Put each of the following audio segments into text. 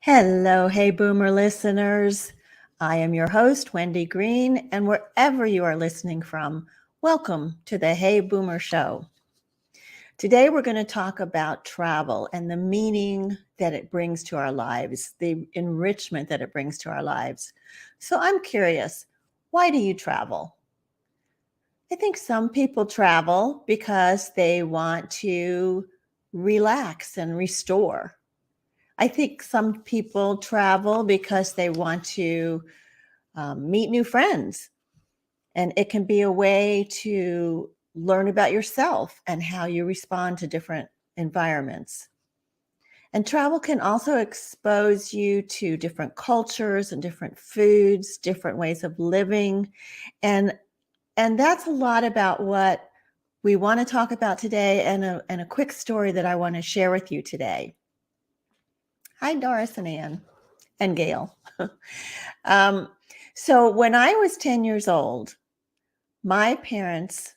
Hello, Hey Boomer listeners. I am your host, Wendy Green, and wherever you are listening from, welcome to the Hey Boomer Show. Today, we're going to talk about travel and the meaning that it brings to our lives, the enrichment that it brings to our lives. So I'm curious, why do you travel? I think some people travel because they want to relax and restore. I think some people travel because they want to meet new friends, and it can be a way to learn about yourself and how you respond to different environments. And travel can also expose you to different cultures and different foods, different ways of living. And that's a lot about what we want to talk about today, and a quick story that I want to share with you today. Hi, Doris and Ann and Gail. Um, so when I was 10 years old, my parents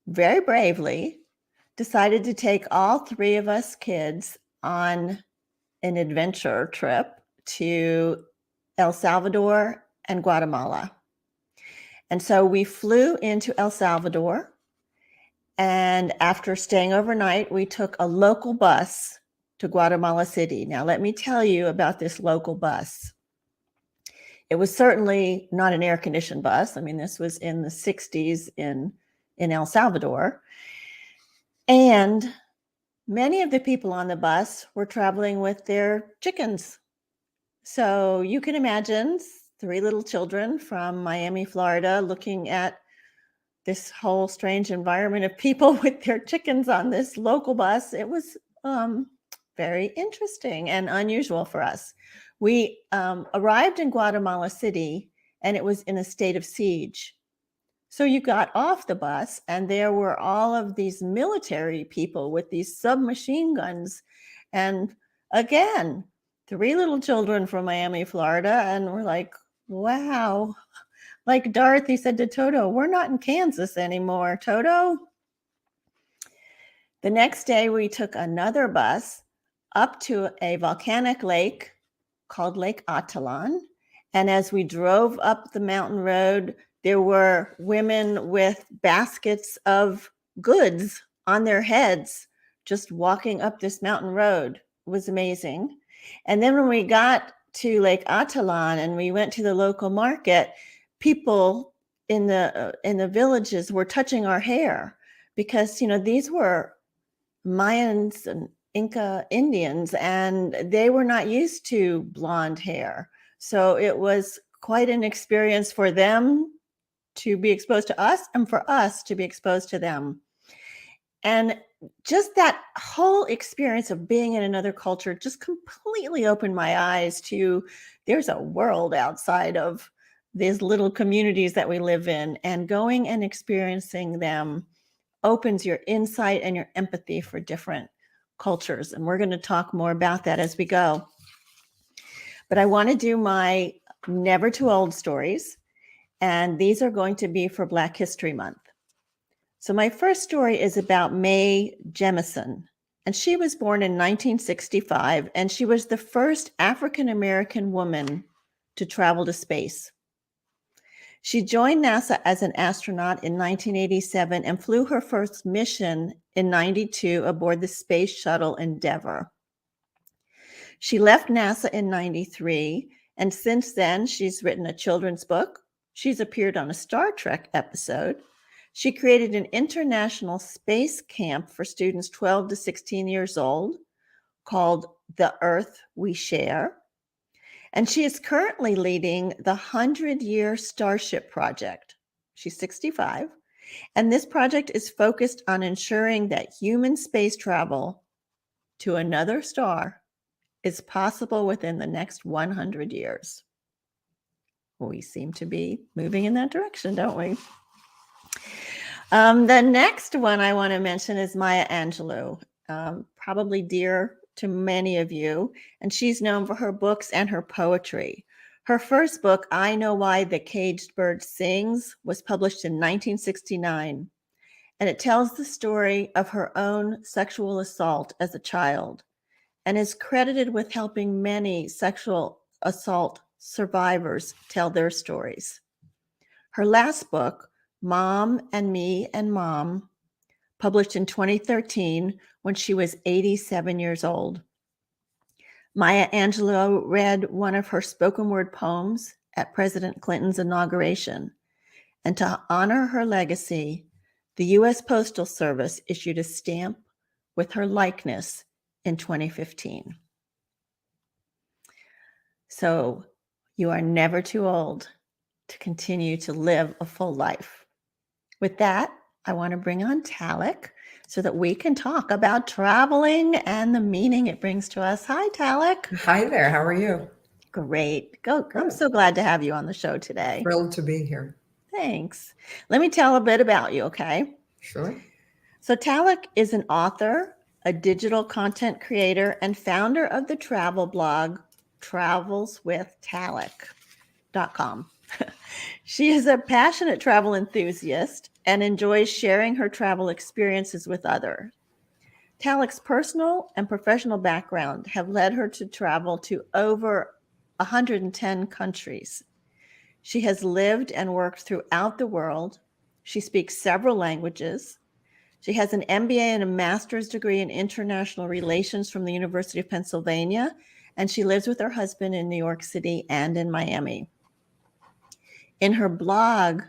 very bravely decided to take all three of us kids on an adventure trip to El Salvador and Guatemala. And so we flew into El Salvador, and after staying overnight, we took a local bus to Guatemala City. Now, let me tell you about this local bus. It was certainly not an air-conditioned bus. I mean, this was in the 60s in El Salvador. And many of the people on the bus were traveling with their chickens. So you can imagine three little children from Miami, Florida, looking at this whole strange environment of people with their chickens on this local bus. It was very interesting and unusual for us. We arrived in Guatemala City, and it was in a state of siege. So you got off the bus, and there were all of these military people with these submachine guns. And again, three little children from Miami, Florida, and we're like, wow. Like Dorothy said to Toto, we're not in Kansas anymore, Toto. The next day, we took another bus up to a volcanic lake called Lake Atalan. And as we drove up the mountain road, there were women with baskets of goods on their heads, just walking up this mountain road. It was amazing. And then when we got to Lake Atalan and we went to the local market, people in the villages were touching our hair because, these were Mayans and Inca Indians, and they were not used to blonde hair. So it was quite an experience for them to be exposed to us and for us to be exposed to them. And just that whole experience of being in another culture just completely opened my eyes to there's a world outside of these little communities that we live in, and going and experiencing them opens your insight and your empathy for different cultures. And we're going to talk more about that as we go. But I want to do my never too old stories, and these are going to be for Black History Month. So my first story is about Mae Jemison, and she was born in 1965, and she was the first African-American woman to travel to space. She joined NASA as an astronaut in 1987 and flew her first mission in 92 aboard the Space Shuttle Endeavour. She left NASA in 93, and since then, she's written a children's book. She's appeared on a Star Trek episode. She created an international space camp for students 12 to 16 years old called The Earth We Share. And she is currently leading the 100-Year Starship Project. She's 65. And this project is focused on ensuring that human space travel to another star is possible within the next 100 years. We seem to be moving in that direction, don't we? The next one I want to mention is Maya Angelou, probably dear to many of you, and she's known for her books and her poetry. Her first book, I Know Why the Caged Bird Sings, was published in 1969, and it tells the story of her own sexual assault as a child. and is credited with helping many sexual assault survivors tell their stories. Her last book, Mom and Me and Mom, published in 2013 when she was 87 years old. Maya Angelou read one of her spoken word poems at President Clinton's inauguration. And to honor her legacy, the U.S. Postal Service issued a stamp with her likeness in 2015. So you are never too old to continue to live a full life. With that, I want to bring on Talek so that we can talk about traveling and the meaning it brings to us. Hi, Talek. Hi there. How are you? Great. I'm so glad to have you on the show today. Thrilled to be here. Thanks. Let me tell a bit about you, okay? Sure. So Talek is an author, a digital content creator, and founder of the travel blog travelswithtalek.com. She is a passionate travel enthusiast and enjoys sharing her travel experiences with others. Talek's personal and professional background have led her to travel to over 110 countries. She has lived and worked throughout the world. She speaks several languages. She has an MBA and a master's degree in international relations from the University of Pennsylvania, and she lives with her husband in New York City and in Miami. In her blog,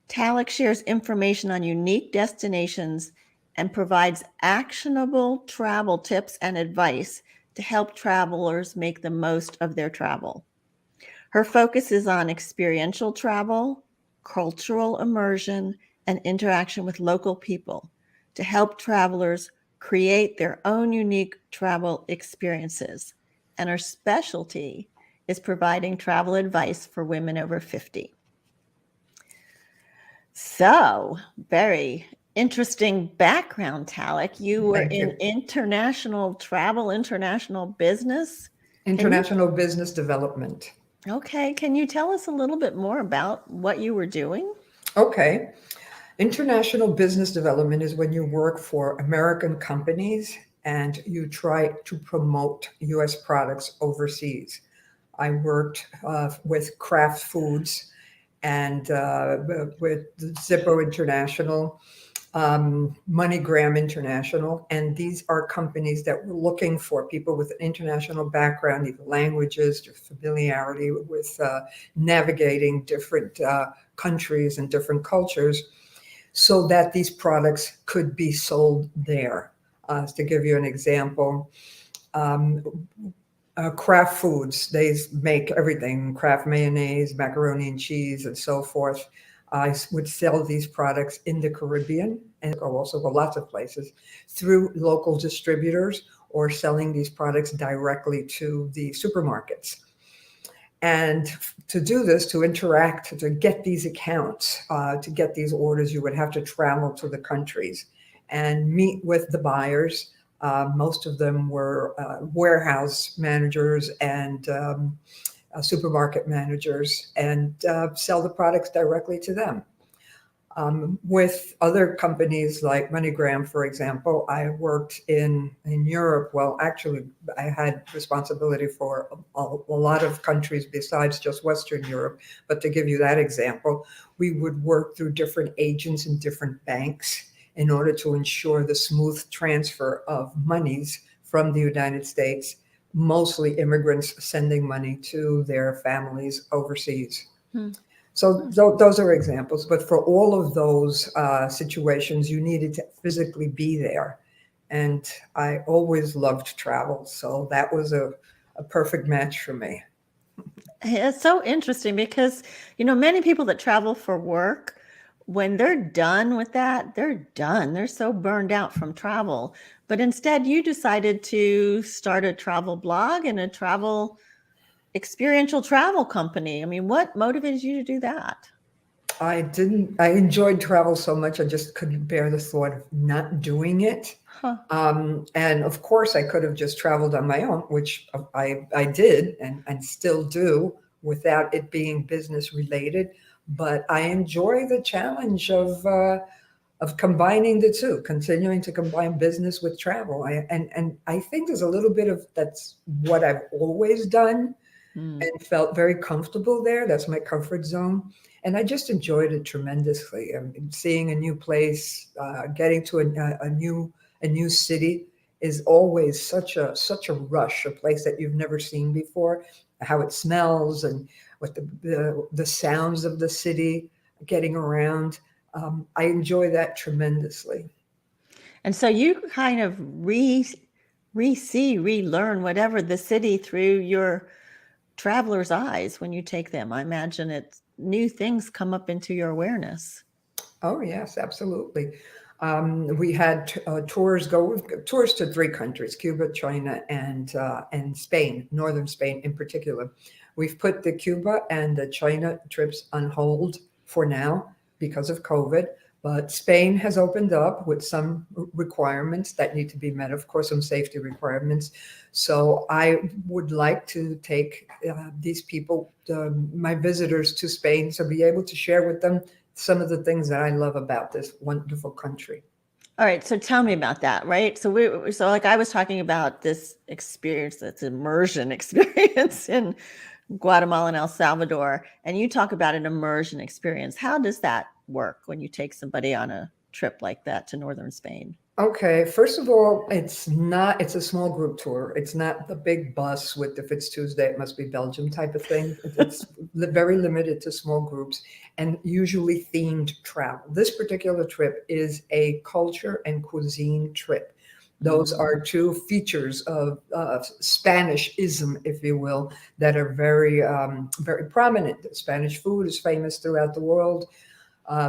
Talek shares information on unique destinations and provides actionable travel tips and advice to help travelers make the most of their travel. Her focus is on experiential travel, cultural immersion, and interaction with local people to help travelers create their own unique travel experiences. And her specialty is providing travel advice for women over 50. So, very interesting background, Talek. You were in international travel, international business. International business development. Okay. Can you tell us a little bit more about what you were doing? Okay. International business development is when you work for American companies and you try to promote U.S. products overseas. I worked with Kraft Foods and with Zippo International, MoneyGram International, and these are companies that were looking for people with an international background, either languages or familiarity with navigating different countries and different cultures, so that these products could be sold there. To give you an example, Kraft Foods, they make everything, Kraft mayonnaise, macaroni and cheese, and so forth. I would sell these products in the Caribbean and also lots of places through local distributors or selling these products directly to the supermarkets. And to do this, to interact, to get these accounts, to get these orders, you would have to travel to the countries and meet with the buyers. Most of them were warehouse managers and supermarket managers, and sell the products directly to them. With other companies like MoneyGram, for example, I worked in Europe. Well, actually, I had responsibility for a lot of countries besides just Western Europe. But to give you that example, we would work through different agents and different banks in order to ensure the smooth transfer of monies from the United States, mostly immigrants sending money to their families overseas. So those are examples, but for all of those situations, you needed to physically be there. And I always loved travel, so that was a perfect match for me. It's so interesting because, many people that travel for work, when they're done with that, they're done. They're so burned out from travel. But instead, you decided to start a travel blog and a experiential travel company. I mean, what motivated you to do that? I enjoyed travel so much, I just couldn't bear the thought of not doing it. And of course, I could have just traveled on my own, which I did and still do without it being business related. But I enjoy the challenge of of combining the two, continuing to combine business with travel. And I think there's a little bit of that's what I've always done and felt very comfortable there. That's my comfort zone. And I just enjoyed it tremendously. I mean, seeing a new place, getting to a new city is always such a rush, a place that you've never seen before, how it smells and what the sounds of the city, getting around. I enjoy that tremendously. And so you kind of relearn whatever the city through your traveler's eyes when you take them. I imagine it's new things come up into your awareness. Oh yes, absolutely. We had tours to 3 countries: Cuba, China, and Spain, northern Spain in particular. We've put the Cuba and the China trips on hold for now because of COVID. But Spain has opened up with some requirements that need to be met, of course, some safety requirements. So I would like to take these people, my visitors to Spain, to be able to share with them some of the things that I love about this wonderful country. All right, so tell me about that, right? So like I was talking about this experience, that's immersion experience in Guatemala and El Salvador, and you talk about an immersion experience. How does that work when you take somebody on a trip like that to northern Spain? Okay, first of all, it's a small group tour. It's not the big bus with if it's Tuesday, it must be Belgium type of thing. It's very limited to small groups and usually themed travel. This particular trip is a culture and cuisine trip. Those are two features of Spanish-ism, if you will, that are very prominent. Spanish food is famous throughout the world.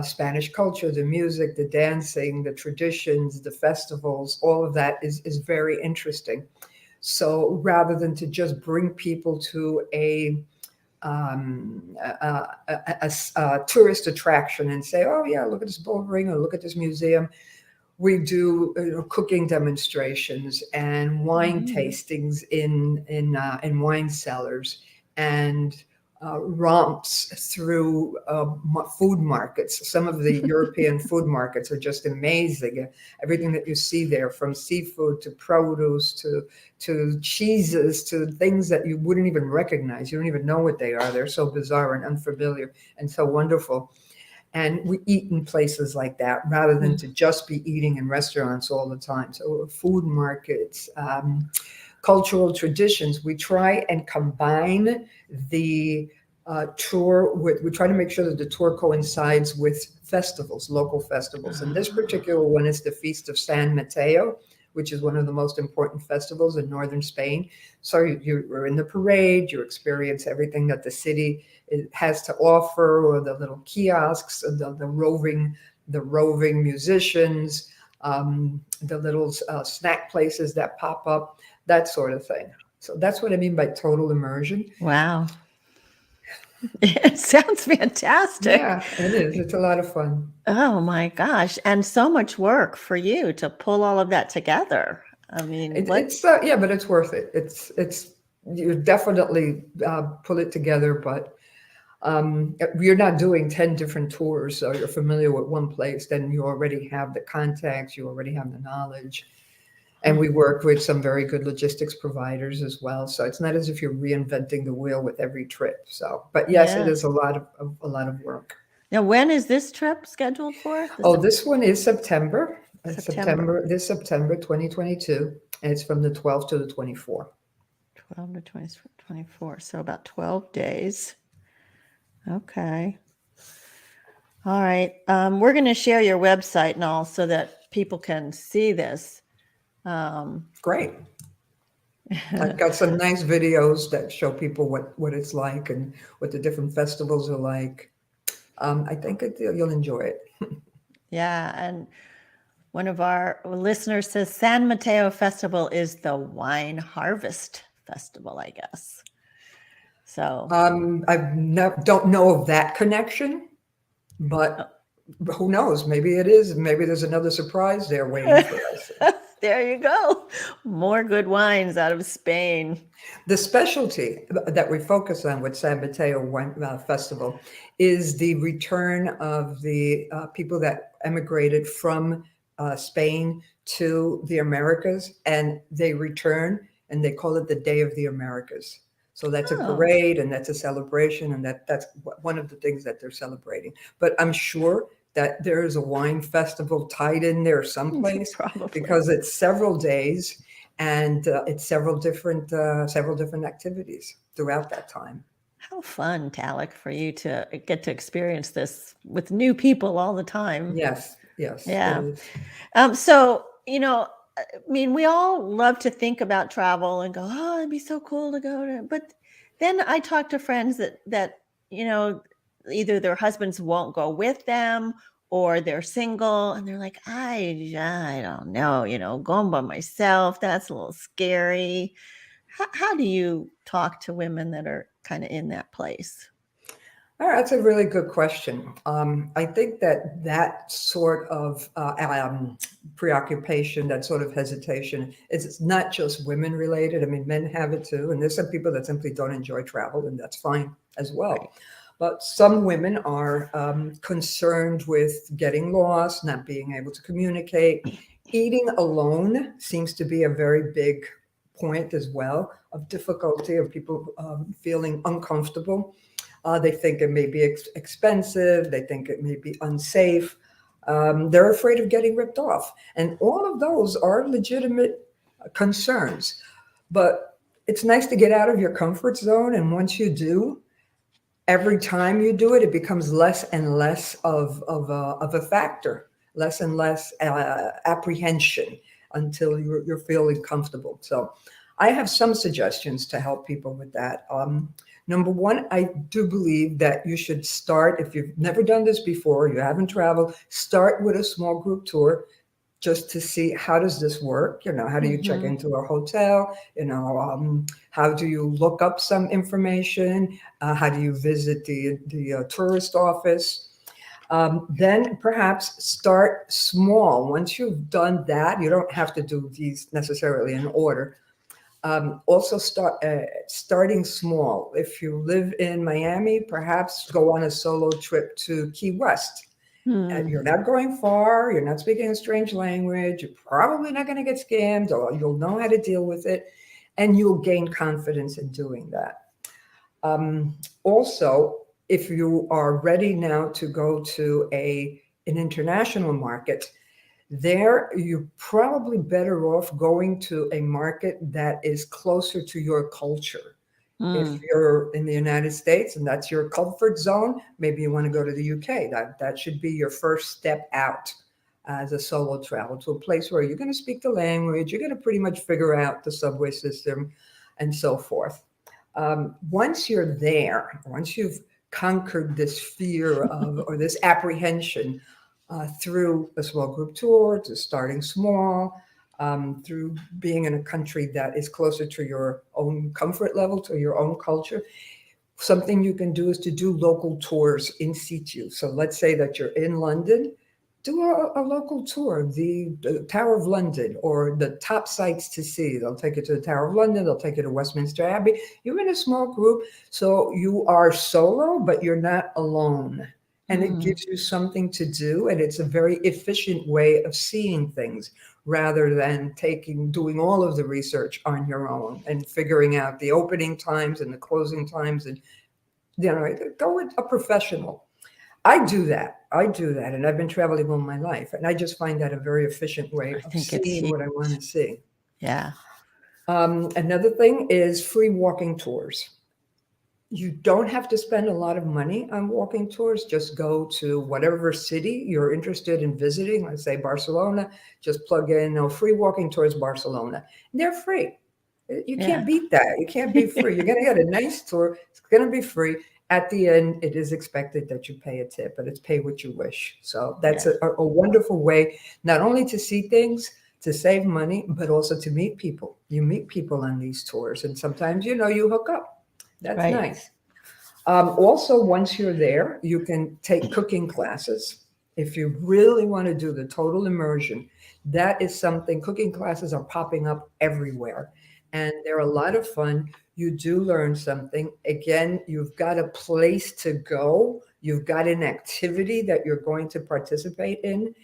Spanish culture, the music, the dancing, the traditions, the festivals, all of that is very interesting. So rather than to just bring people to a tourist attraction and say, oh yeah, look at this bull ring or look at this museum, we do cooking demonstrations and wine tastings in wine cellars and romps through food markets. Some of the European food markets are just amazing. Everything that you see there, from seafood to produce to cheeses to things that you wouldn't even recognize. You don't even know what they are. They're so bizarre and unfamiliar and so wonderful. And we eat in places like that rather than to just be eating in restaurants all the time. So food markets, cultural traditions, we try and combine the tour with, we try to make sure that the tour coincides with festivals, local festivals. And this particular one is the Feast of San Mateo, which is one of the most important festivals in northern Spain. So you're in the parade, you experience everything that the city has to offer, or the little kiosks, the roving musicians, the little snack places that pop up, that sort of thing. So that's what I mean by total immersion. Wow. It sounds fantastic. Yeah, it is. It's a lot of fun. Oh my gosh. And so much work for you to pull all of that together. I mean, it's yeah, but it's worth it. It's you definitely pull it together, but you're not doing 10 different tours, so you're familiar with one place, then you already have the contacts, you already have the knowledge. And we work with some very good logistics providers as well. So it's not as if you're reinventing the wheel with every trip. So, but yes, it is a lot of work. Now, when is this trip scheduled for? This one is September. This September 2022, and it's from the 12th to the 24th. 12 to 24. So about 12 days. Okay. All right. We're going to share your website and all so that people can see this. Great. I've got some nice videos that show people what it's like and what the different festivals are like. I think you'll enjoy it. Yeah. And one of our listeners says San Mateo Festival is the wine harvest festival, I guess. So I don't know of that connection, but who knows? Maybe it is. Maybe there's another surprise there waiting for us. There you go. More good wines out of Spain. The specialty that we focus on with San Mateo Festival is the return of the people that emigrated from Spain to the Americas, and they return and they call it the Day of the Americas. So that's a Oh, parade and that's a celebration, and that's one of the things that they're celebrating. But I'm sure that there is a wine festival tied in there someplace probably. because it's several days and it's several different activities throughout that time. How fun, Talek, for you to get to experience this with new people all the time. Yes, yes, it Yeah. is. So, I mean, we all love to think about travel and go, "Oh, it'd be so cool to go to." But then I talk to friends that you know, either their husbands won't go with them or they're single and they're like, I don't know, going by myself, that's a little scary. How do you talk to women that are kind of in that place? All right, that's a really good question. I think that that sort of preoccupation, that sort of hesitation, is not just women related. I mean, men have it too, and there's some people that simply don't enjoy travel, and that's fine as Right. well. But some women are concerned with getting lost, not being able to communicate. Eating alone seems to be a very big point as well of difficulty of people feeling uncomfortable. They think it may be expensive. They think it may be unsafe. They're afraid of getting ripped off. And all of those are legitimate concerns. But it's nice to get out of your comfort zone. And once you do, every time you do it, it becomes less and less of a factor, less and less apprehension until you're feeling comfortable. So I have some suggestions to help people with that. Number one, I do believe that you should start, if you've never done this before, you haven't traveled, start with a small group tour just to see how does this work. How do you check Hmm. into a hotel? How do you look up some information? How do you visit the tourist office? Then perhaps start small. Once you've done that, you don't have to do these necessarily in order. Also, starting small. If you live in Miami, perhaps go on a solo trip to Key West. Hmm. You're not going far. You're not speaking a strange language. You're probably not going to get scammed, or you'll know how to deal with it, and you'll gain confidence in doing that. Also, if you are ready now to go to an international market, there you're probably better off going to a market that is closer to your culture. If Hmm. you're in the United States and that's your comfort zone, maybe you want to go to the UK. That should be your first step out as a solo travel to a place where you're going to speak the language, you're going to pretty much figure out the subway system and so forth. Once you're there, once you've conquered this fear of or this apprehension through a small group tour, to starting small, through being in a country that is closer to your own comfort level, to your own culture. Something you can do is to do local tours in situ. So let's say that you're in London, do a local tour, the Tower of London or the top sites to see. They'll take you to the Tower of London, they'll take you to Westminster Abbey. You're in a small group, so you are solo, but you're not alone. And it Hmm. gives you something to do, and it's a very efficient way of seeing things rather than doing all of the research on your own and figuring out the opening times and the closing times and go with a professional. I do that, and I've been traveling all my life, and I just find that a very efficient I way of think it's seeing huge. what I want to see. Yeah. Another thing is free walking tours. You don't have to spend a lot of money on walking tours. Just go to whatever city you're interested in visiting. Let's say Barcelona. Just plug in free walking tours Barcelona. And they're free. You Yeah. can't beat that. You can't be free. You're going to get a nice tour. It's going to be free. At the end, it is expected that you pay a tip, but it's pay what you wish. So that's Yeah. a wonderful way not only to see things, to save money, but also to meet people. You meet people on these tours, and sometimes you hook up. That's Right. nice. Also, once you're there, you can take cooking classes. If you really want to do the total immersion, that is something. Cooking classes are popping up everywhere, and they're a lot of fun. You do learn something. Again, you've got a place to go, you've got an activity that you're going to participate in,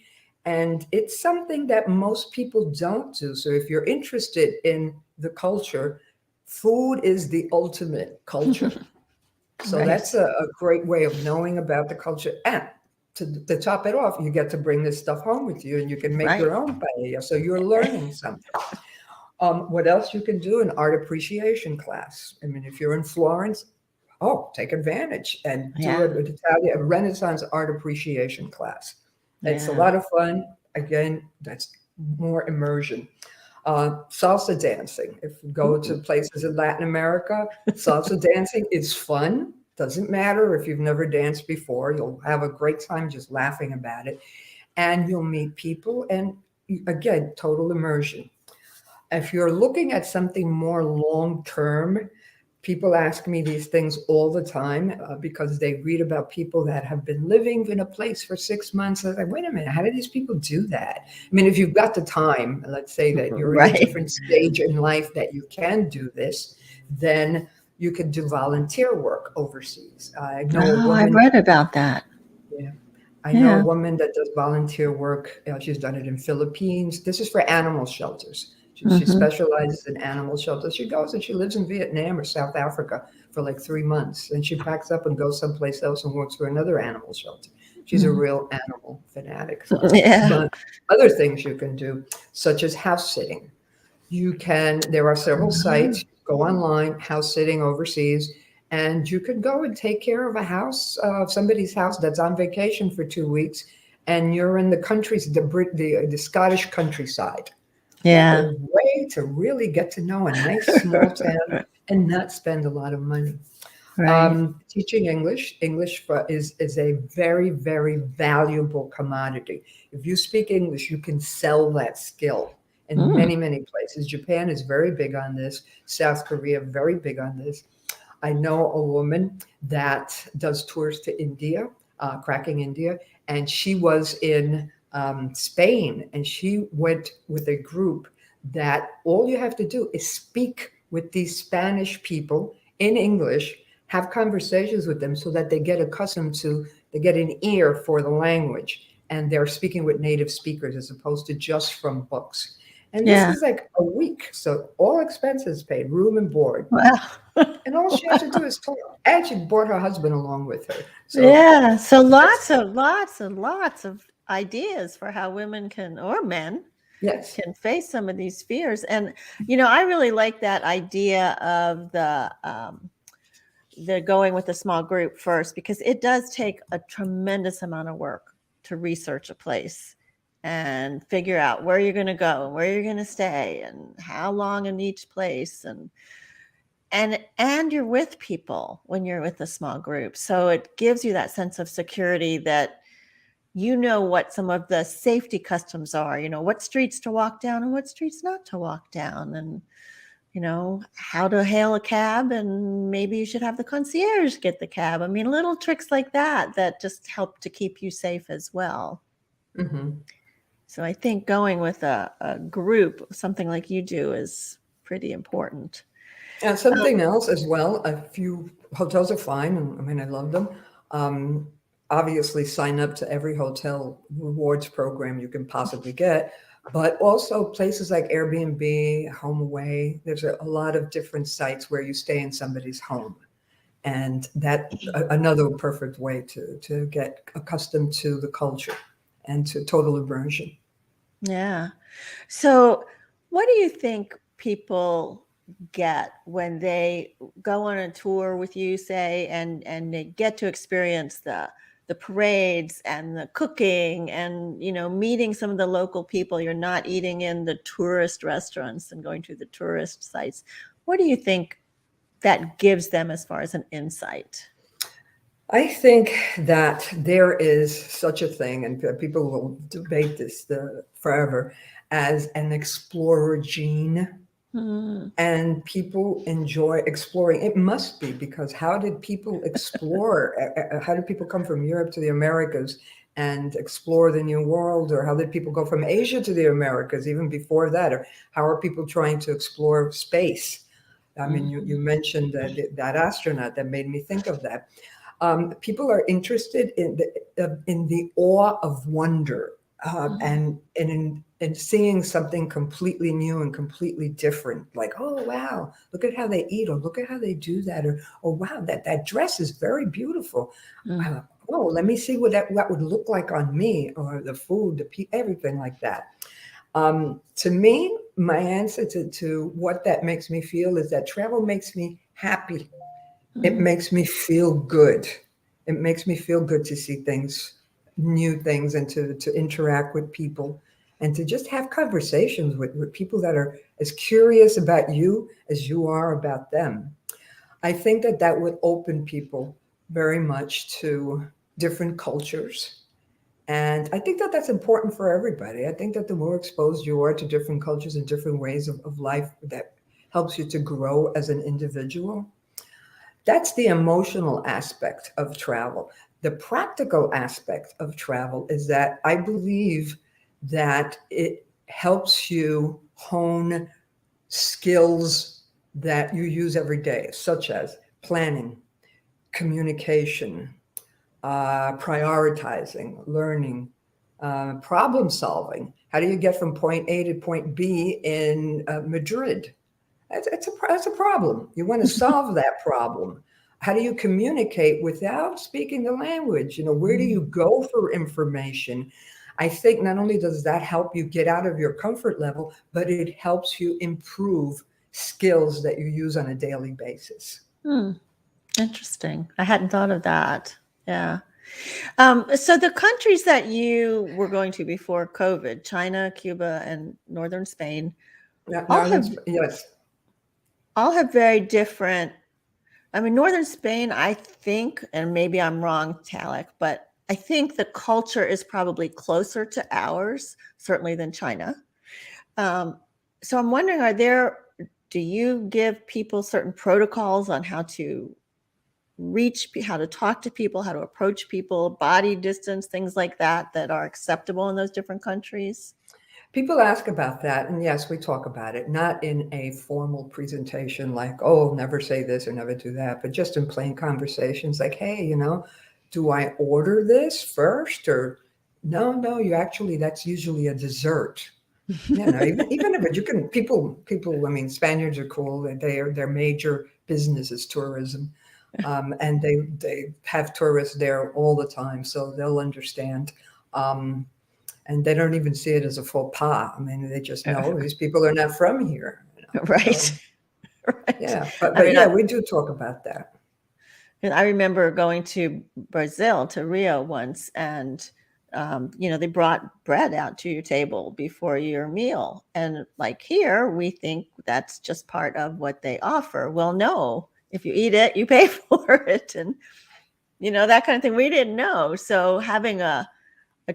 and it's something that most people don't do. So if you're interested in the culture, food is the ultimate culture. So Right. that's a great way of knowing about the culture. And to top it off, you get to bring this stuff home with you and you can make Right. your own paella. So you're learning something. What else you can do? An art appreciation class. I mean, if you're in Florence, oh, take advantage and do Yeah. a Renaissance art appreciation class. It's a Yeah. lot of fun. Again, that's more immersion. Salsa dancing. If you go to Ooh. places in Latin America, salsa dancing is fun. Doesn't matter if you've never danced before, you'll have a great time just laughing about it. And you'll meet people. And again, total immersion. If you're looking at something more long term, people ask me these things all the time because they read about people that have been living in a place for 6 months. I was like, wait a minute, how do these people do that? I mean, if you've got the time, let's say that you're in a Right. different stage in life that you can do this, then you can do volunteer work overseas. I know a Oh, I've woman. read about that. Yeah. I know a Yeah. woman that does volunteer work. She's done it in Philippines. This is for animal shelters. She Hmm. specializes in animal shelters. She goes and she lives in Vietnam or South Africa for like 3 months. And she packs up and goes someplace else and works for another animal shelter. She's a real animal fanatic. Yeah. But other things you can do, such as house sitting. There are several Mhm. sites, go online, house sitting overseas, and you could go and take care of somebody's house that's on vacation for 2 weeks, and you're in the countries, the Scottish countryside. What a Yeah. way to really get to know a nice small town and not spend a lot of money. Right. Teaching English is a very, very valuable commodity. If you speak English, you can sell that skill in Mm. many, many places. Japan is very big on this. South Korea, very big on this. I know a woman that does tours to India, cracking India, and she was in Spain, and she went with a group that all you have to do is speak with these Spanish people in English, have conversations with them so that they get an ear for the language, and they're speaking with native speakers as opposed to just from books. And this Yeah. is like a week, so all expenses paid, room and board, Well, and all she has to do is talk. And she brought her husband along with her. So yeah. So that's lots of ideas for how women can, or men yes. can, face some of these fears. And I really like that idea of the going with a small group first, because it does take a tremendous amount of work to research a place and figure out where you're going to go and where you're going to stay and how long in each place, and you're with people when you're with a small group, so it gives you that sense of security that what some of the safety customs are, what streets to walk down and what streets not to walk down, and how to hail a cab, and maybe you should have the concierge get the cab. I mean, little tricks like that just help to keep you safe as well. Hmm. So I think going with a group, something like you do, is pretty important. And Um, something else as well. A few hotels are fine. And I mean, I love them. Um, Obviously, sign up to every hotel rewards program you can possibly get, but also places like Airbnb, HomeAway. There's a lot of different sites where you stay in somebody's home, and another perfect way to get accustomed to the culture and to total immersion. yeah. So, what do you think people get when they go on a tour with you, say, and they get to experience the parades and the cooking, and meeting some of the local people? You're not eating in the tourist restaurants and going to the tourist sites. What do you think that gives them as far as an insight? I think that there is such a thing, and people will debate this forever, as an explorer gene. Hmm. And people enjoy exploring. It must be, because how did people explore? How did people come from Europe to the Americas and explore the new world? Or how did people go from Asia to the Americas even before that? Or how are people trying to explore space? I mean, you mentioned that astronaut. That made me think of that. People are interested in the awe of wonder, and in seeing something completely new and completely different. Like, oh wow, look at how they eat, or look at how they do that, or oh wow, that dress is very beautiful. Oh, let me see what would look like on me, or the food, everything like that. To me, my answer to what that makes me feel is that travel makes me happy. It makes me feel good. It makes me feel good to see things, new things, and to interact with people, and to just have conversations with people that are as curious about you as you are about them. I think that would open people very much to different cultures. And I think that's important for everybody. I think that the more exposed you are to different cultures and different ways of life, that helps you to grow as an individual. That's the emotional aspect of travel. The practical aspect of travel is that I believe that it helps you hone skills that you use every day, such as planning, communication, prioritizing, learning, problem solving. How do you get from point A to point B in Madrid? That's a problem. You want to solve that problem. How do you communicate without speaking the language? Where do you go for information? I think not only does that help you get out of your comfort level, but it helps you improve skills that you use on a daily basis. Interesting. I hadn't thought of that. Yeah. So the countries that you were going to before COVID, China, Cuba, and northern Spain, Yes. all have very different. I mean, northern Spain, I think, and maybe I'm wrong, Talek, but I think the culture is probably closer to ours, certainly than China. So I'm wondering, do you give people certain protocols on how to how to talk to people, how to approach people, body distance, things like that are acceptable in those different countries? People ask about that, and yes, we talk about it, not in a formal presentation like, oh, never say this or never do that, but just in plain conversations like, hey, do I order this first? Or no, that's usually a dessert. Even if you can, people, I mean, Spaniards are cool. Their major business is tourism. And they have tourists there all the time, so they'll understand. And they don't even see it as a faux pas. I mean, they just know these people are not from here. Right. So, right. yeah, but yeah, we do talk about that. And I remember going to Brazil, to Rio once, and they brought bread out to your table before your meal. And like here, we think that's just part of what they offer. Well, no, if you eat it, you pay for it. And, that kind of thing. We didn't know. So having a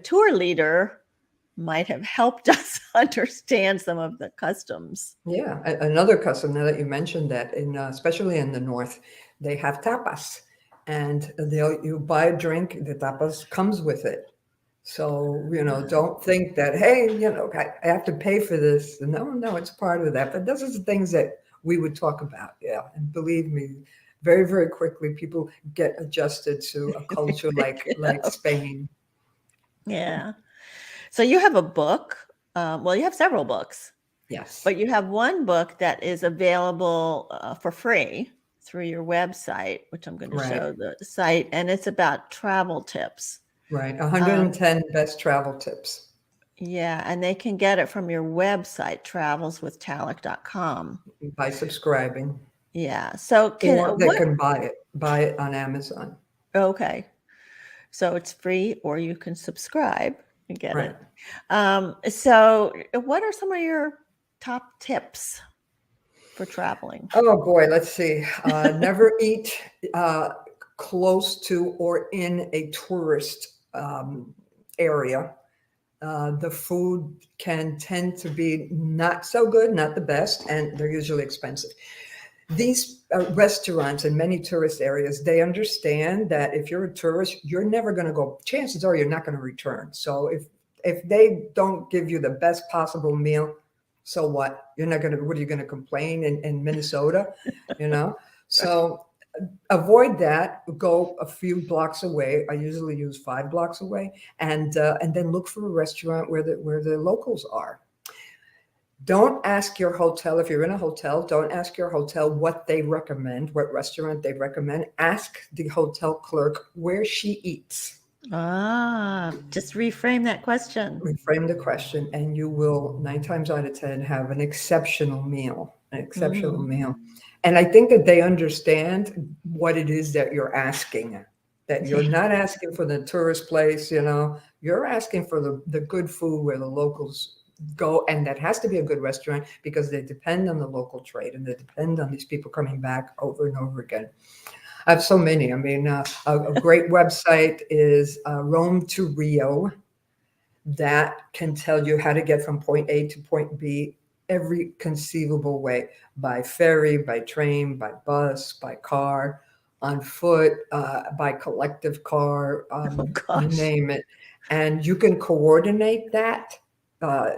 tour leader might have helped us understand some of the customs. Yeah, another custom, now that you mentioned that, especially in the north, they have tapas, and you buy a drink, the tapas comes with it. So don't think that, hey, I have to pay for this. No, it's part of that. But those are the things that we would talk about. Yeah, and believe me, very, very quickly people get adjusted to a culture like Spain. Yeah. So you have a book. Well, you have several books. Yes. But you have one book that is available for free through your website, which I'm going to show the site, and it's about travel tips. Right. 110 best travel tips. Yeah, and they can get it from your website, travelswithtalek.com. By subscribing. Yeah. So they can buy it on Amazon. Okay. So it's free, or you can subscribe and get it. So what are some of your top tips for traveling? Oh boy, let's see. Never eat close to or in a tourist area. The food can tend to be not so good, not the best, and they're usually expensive. These restaurants in many tourist areas, they understand that if you're a tourist, you're never going to go. Chances are you're not going to return. So if they don't give you the best possible meal, so what? You're not going to. What are you going to complain in Minnesota? You know. So avoid that. Go a few blocks away. I usually use 5 blocks away, and then look for a restaurant where the locals are. Don't ask your hotel, if you're in a hotel, don't ask your hotel what they recommend, what restaurant they recommend. Ask the hotel clerk where she eats. Just reframe that question. Reframe the question, and you will 9 times out of 10 have an exceptional meal. An exceptional meal. And I think that they understand what it is that you're asking. That you're not asking for the tourist place, you're asking for the good food where the locals go, and that has to be a good restaurant because they depend on the local trade and they depend on these people coming back over and over again. I have so many. I mean, a great website is Rome to Rio. That can tell you how to get from point A to point B every conceivable way, by ferry, by train, by bus, by car, on foot, by collective car, you name it. And you can coordinate that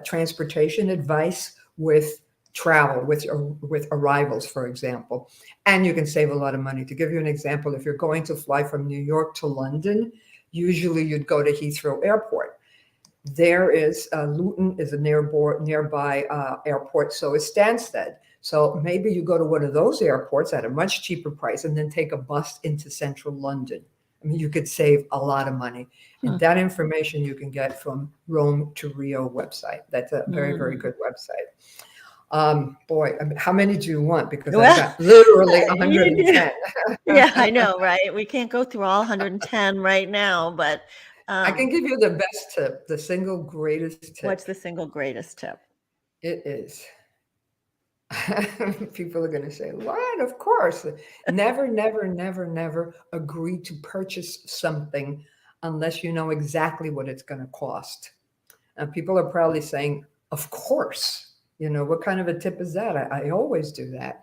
transportation advice with travel, with arrivals, for example, and you can save a lot of money. To give you an example, if you're going to fly from New York to London, usually you'd go to Heathrow Airport. There is Luton is a nearby airport, so is Stansted. So maybe you go to one of those airports at a much cheaper price and then take a bus into central London. I mean, you could save a lot of money. And that information you can get from Rome to Rio website. That's a very, very good website. Boy, I mean, how many do you want? Because I've got literally 110. Yeah, I know, right? We can't go through all 110 right now, but I can give you the best tip, the single greatest tip. What's the single greatest tip? It is. People are going to say, what? Of course. Never, never, never, never agree to purchase something unless you know exactly what it's going to cost. And people are probably saying, of course. What kind of a tip is that? I always do that.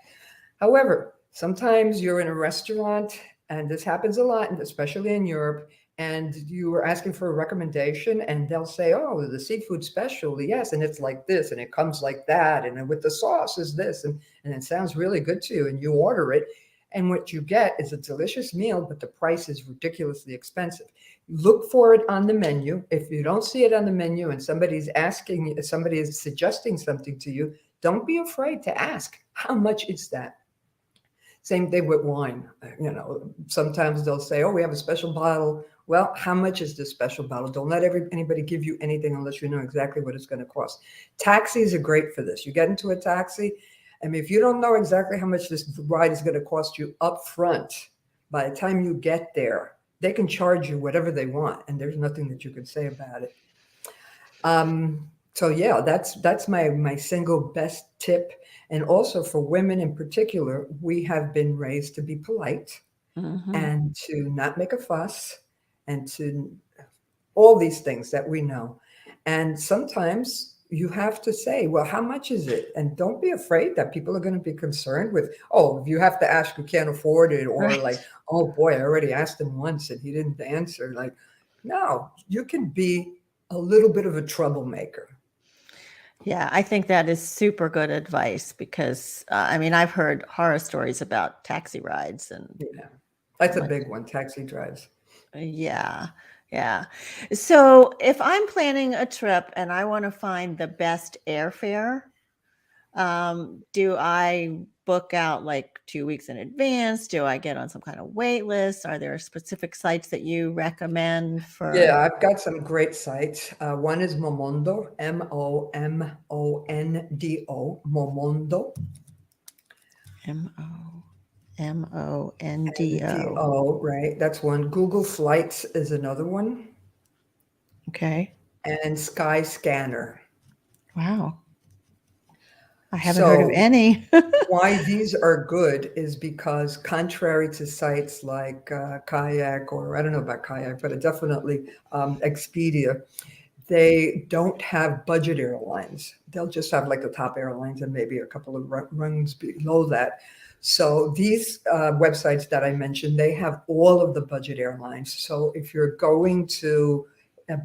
However, sometimes you're in a restaurant, and this happens a lot, especially in Europe, and you are asking for a recommendation, and they'll say, oh, the seafood special, yes, and it's like this, and it comes like that, and with the sauce is this, and it sounds really good to you, and you order it, and what you get is a delicious meal, but the price is ridiculously expensive. Look for it on the menu. If you don't see it on the menu and somebody is suggesting something to you, don't be afraid to ask, how much is that? Same thing with wine. Sometimes they'll say, oh, we have a special bottle. Well, how much is this special bottle? Don't let anybody give you anything unless you know exactly what it's going to cost. Taxis are great for this. You get into a taxi, if you don't know exactly how much this ride is going to cost you up front, by the time you get there, they can charge you whatever they want, and there's nothing that you can say about it. So yeah, that's my single best tip. And also for women in particular, we have been raised to be polite and to not make a fuss and to all these things that we know. And sometimes you have to say, well, how much is it? And don't be afraid that people are going to be concerned with, oh, if you have to ask, you can't afford it. Or like, oh boy, I already asked him once and he didn't answer. Like, no, you can be a little bit of a troublemaker. Yeah, I think that is super good advice because, I've heard horror stories about taxi rides. And yeah, that's a big one, taxi drives. Yeah. Yeah. So if I'm planning a trip and I want to find the best airfare, do I book out like 2 weeks in advance? Do I get on some kind of wait list? Are there specific sites that you recommend for? Yeah, I've got some great sites. One is Momondo, Momondo, Momondo. Mondo. Right. That's one. Google Flights is another one. Okay. And Skyscanner. Wow. I haven't heard of any. Why these are good is because contrary to sites like Kayak, or I don't know about Kayak, but definitely Expedia, they don't have budget airlines. They'll just have like the top airlines and maybe a couple of rungs below that. So these websites that I mentioned, they have all of the budget airlines. So if you're going to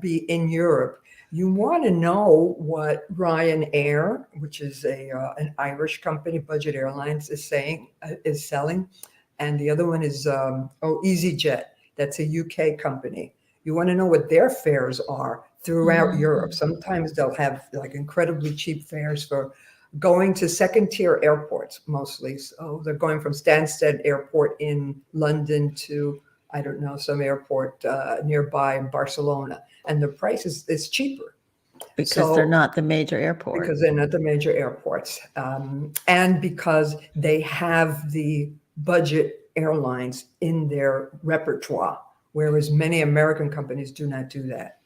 be in Europe, you want to know what Ryanair, which is an Irish company, budget airlines, is selling, and the other one is EasyJet. That's a UK company. You want to know what their fares are throughout Europe. Sometimes they'll have like incredibly cheap fares for going to second tier airports mostly. So they're going from Stansted Airport in London to, I don't know, some airport nearby in Barcelona. And the price is cheaper. Because they're not the major airport. Because they're not the major airports. And because they have the budget airlines in their repertoire, whereas many American companies do not do that.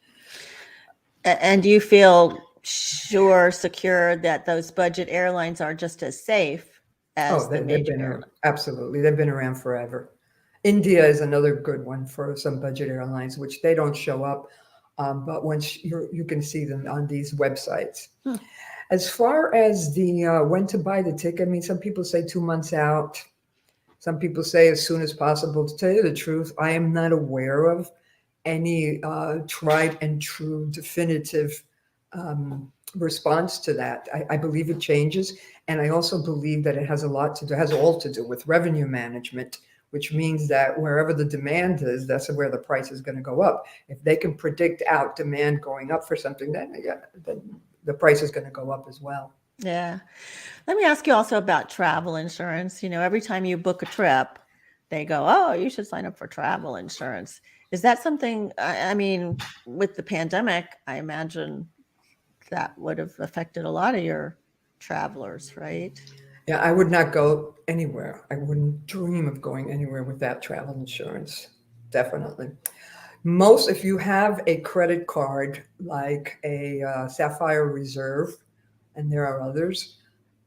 And do you feel secure that those budget airlines are just as safe as the major airlines? Absolutely. They've been around forever. India is another good one for some budget airlines, which they don't show up. But once you can see them on these websites. As far as the when to buy the ticket, I mean, some people say 2 months out. Some people say as soon as possible. To tell you the truth, I am not aware of any tried and true definitive response to that. I believe it changes. And I also believe that it has all to do with revenue management, which means that wherever the demand is, that's where the price is going to go up. If they can predict out demand going up for something, then the price is going to go up as well. Yeah. Let me ask you also about travel insurance. Every time you book a trip, they go, oh, you should sign up for travel insurance. Is that something, I mean, with the pandemic, I imagine that would have affected a lot of your travelers, right? Yeah, I would not go anywhere. I wouldn't dream of going anywhere without travel insurance. Definitely. If you have a credit card like a Sapphire Reserve, and there are others,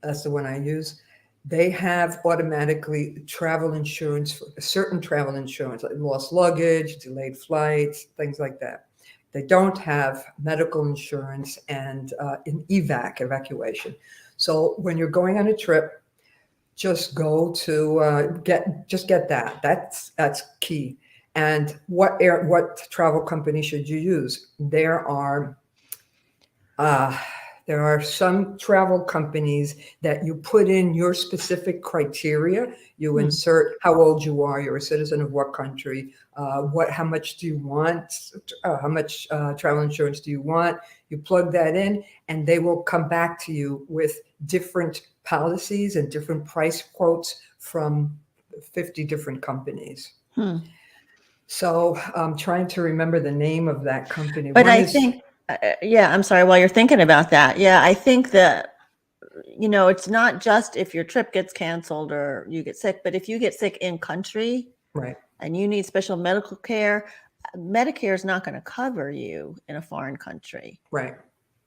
that's the one I use, they have automatically travel insurance, certain travel insurance, like lost luggage, delayed flights, things like that. They don't have medical insurance and an evacuation. So when you're going on a trip, just go to get that. That's key. And what travel company should you use? There are some travel companies that you put in your specific criteria. You insert how old you are. You're a citizen of what country? How much do you want? How much travel insurance do you want? You plug that in, and they will come back to you with different policies and different price quotes from 50 different companies. So I'm trying to remember the name of that company. But I think, I'm sorry, while you're thinking about that, I think that, it's not just if your trip gets canceled or you get sick, but if you get sick in country, right, and you need special medical care, Medicare is not going to cover you in a foreign country. Right.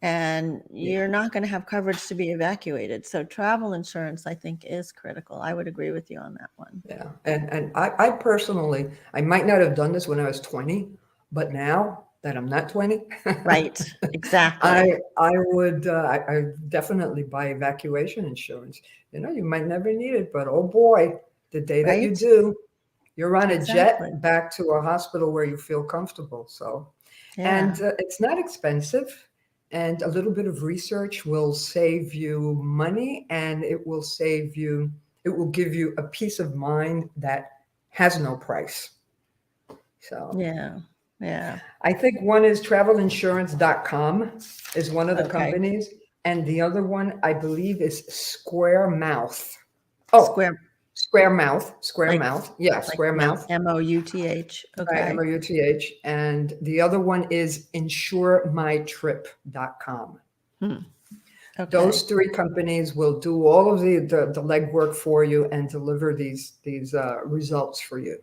And you're not going to have coverage to be evacuated. So travel insurance, I think, is critical. I would agree with you on that one. Yeah. And I personally, I might not have done this when I was 20, but now that I'm not 20, right, exactly. I would I definitely buy evacuation insurance. You might never need it, but oh boy, the day that you do, you're on a jet back to a hospital where you feel comfortable. So, and it's not expensive. And a little bit of research will save you money, and it will give you a peace of mind that has no price. So yeah. I think one is travelinsurance.com is one of the companies. And the other one, I believe, is Square Mouth. Square Mouth. Yeah, Square Mouth. MOUTH. Okay. MOUTH. And the other one is insuremytrip.com. Okay. Those three companies will do all of the legwork for you and deliver these results for you.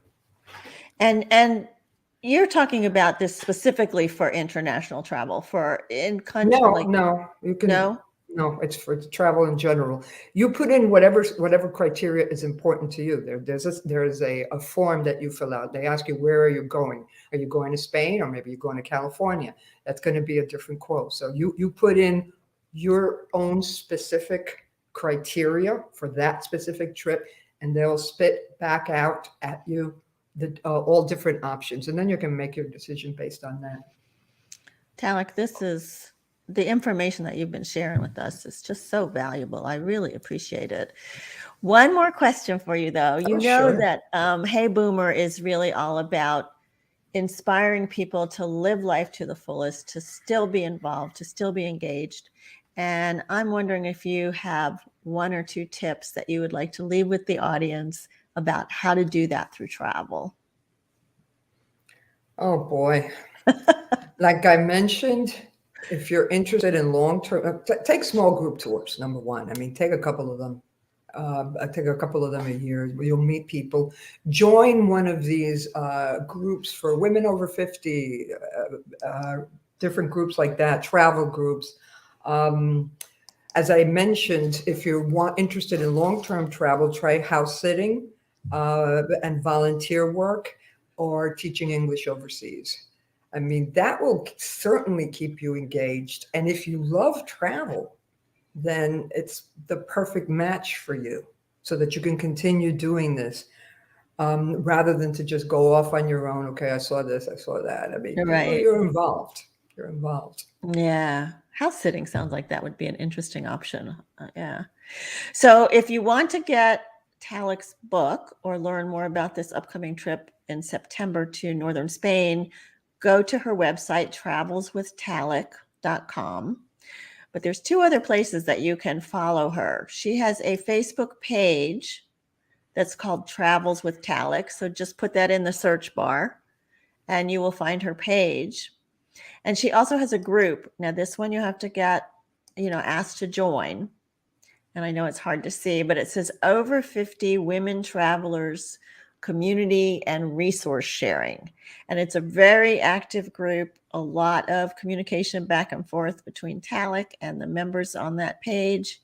And you're talking about this specifically for international travel, for in country? No, you can. No. No, it's for travel in general. You put in whatever criteria is important to you. There's a form that you fill out. They ask you, where are you going? Are you going to Spain, or maybe you're going to California? That's going to be a different quote. So you put in your own specific criteria for that specific trip, and they'll spit back out at you all different options, and then you can make your decision based on that. Talek, this is the information that you've been sharing with us is just so valuable. I really appreciate it. One more question for you, though. You know Sure. that Hey Boomer is really all about inspiring people to live life to the fullest, to still be involved, to still be engaged. And I'm wondering if you have one or two tips that you would like to leave with the audience about how to do that through travel. Oh boy. Like I mentioned, if you're interested in long-term, take small group tours, number one. I mean, take a couple of them. I take a couple of them a year. You'll meet people. Join one of these groups for women over 50, different groups like that, travel groups. As I mentioned, if you're interested in long-term travel, try house sitting and volunteer work, or teaching English overseas. I mean, that will certainly keep you engaged. And if you love travel, then it's the perfect match for you, so that you can continue doing this, rather than to just go off on your own. Okay, I saw this, I saw that. I mean, Right. you're involved. You're involved. Yeah. House sitting sounds like that would be an interesting option. Yeah. So if you want to get Talek's book or learn more about this upcoming trip in September to northern Spain, go to her website, travelswithtalek.com. But there's two other places that you can follow her. She has a Facebook page that's called Travels with Talek. So just put that in the search bar and you will find her page. And she also has a group. Now, this one you have to get, asked to join. And I know it's hard to see, but it says over 50 women travelers, community and resource sharing. And it's a very active group, a lot of communication back and forth between Talek and the members on that page.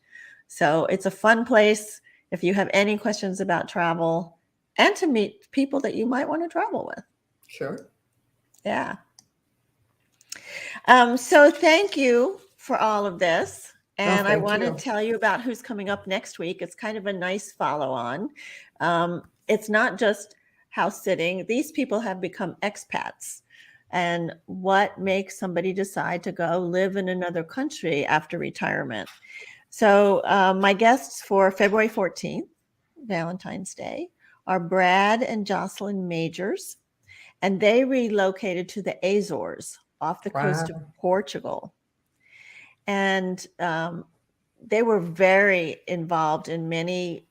So it's a fun place if you have any questions about travel and to meet people that you might want to travel with. Sure. Yeah. So thank you for all of this. And I want to tell you about who's coming up next week. It's kind of a nice follow-on. It's not just house sitting. These people have become expats. And what makes somebody decide to go live in another country after retirement? So my guests for February 14th, Valentine's Day, are Brad and Jocelyn Majors. And they relocated to the Azores off the coast of Portugal. And they were very involved in many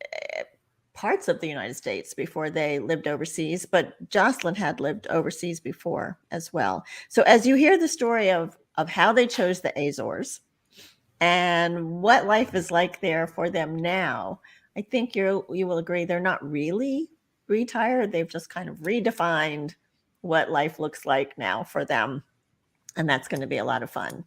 parts of the United States before they lived overseas, but Jocelyn had lived overseas before as well. So as you hear the story of how they chose the Azores and what life is like there for them now, I think you will agree they're not really retired. They've just kind of redefined what life looks like now for them. And that's going to be a lot of fun.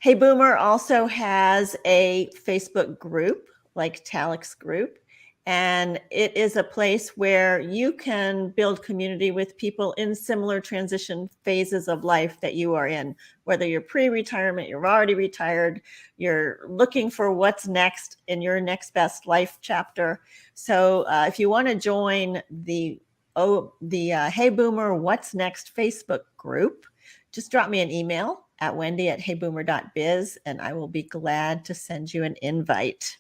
Hey Boomer also has a Facebook group like Talek's group. And it is a place where you can build community with people in similar transition phases of life that you are in, whether you're pre-retirement, you're already retired, you're looking for what's next in your next best life chapter. So if you want to join the Hey Boomer What's Next Facebook group, just drop me an email at wendy@heyboomer.biz and I will be glad to send you an invite.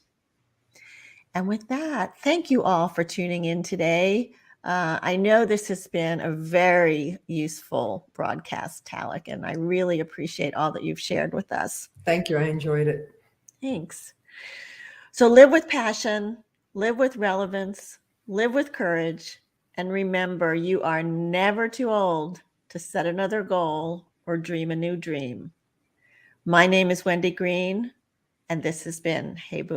And with that, thank you all for tuning in today. I know this has been a very useful broadcast, Talek, and I really appreciate all that you've shared with us. Thank you. I enjoyed it. Thanks. So live with passion, live with relevance, live with courage, and remember, you are never too old to set another goal or dream a new dream. My name is Wendy Green, and this has been Hey Boomer.